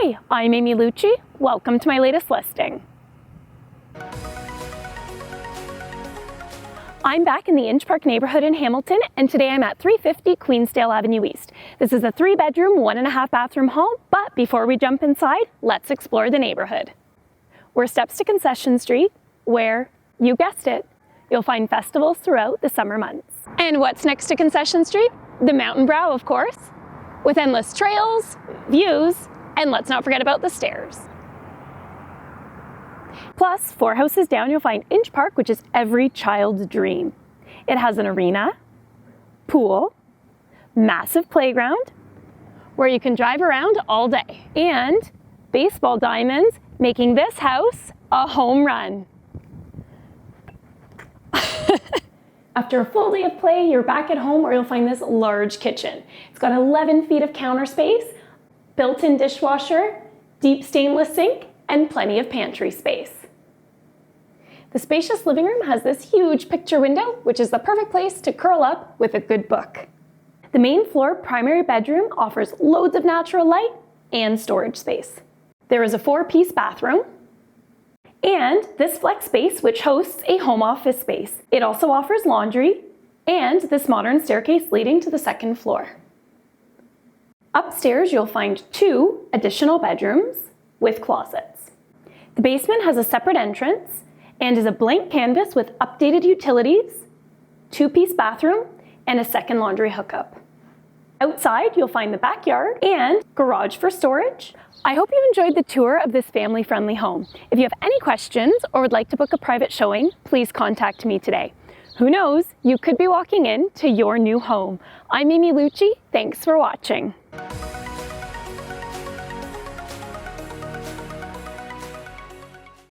Hi, I'm Amy Hluchyj. Welcome to my latest listing. I'm back in the Inch Park neighbourhood in Hamilton, and today I'm at 350 Queensdale Avenue East. This is a 3-bedroom, 1.5 bathroom home, but before we jump inside, let's explore the neighbourhood. We're steps to Concession Street, where, you guessed it, you'll find festivals throughout the summer months. And what's next to Concession Street? The mountain brow, of course, with endless trails, views, and let's not forget about the stairs. Plus, 4 houses down, you'll find Inch Park, which is every child's dream. It has an arena, pool, massive playground, where you can drive around all day, and baseball diamonds, making this house a home run. After a full day of play, you're back at home where you'll find this large kitchen. It's got 11 feet of counter space, built-in dishwasher, deep stainless sink, and plenty of pantry space. The spacious living room has this huge picture window, which is the perfect place to curl up with a good book. The main floor primary bedroom offers loads of natural light and storage space. There is a 4-piece bathroom, and this flex space, which hosts a home office space. It also offers laundry and this modern staircase leading to the 2nd floor. Upstairs, you'll find 2 additional bedrooms with closets. The basement has a separate entrance and is a blank canvas with updated utilities, 2-piece bathroom, and a 2nd laundry hookup. Outside, you'll find the backyard and garage for storage. I hope you enjoyed the tour of this family-friendly home. If you have any questions or would like to book a private showing, please contact me today. Who knows, you could be walking in to your new home. I'm Amy Hluchyj. Thanks for watching.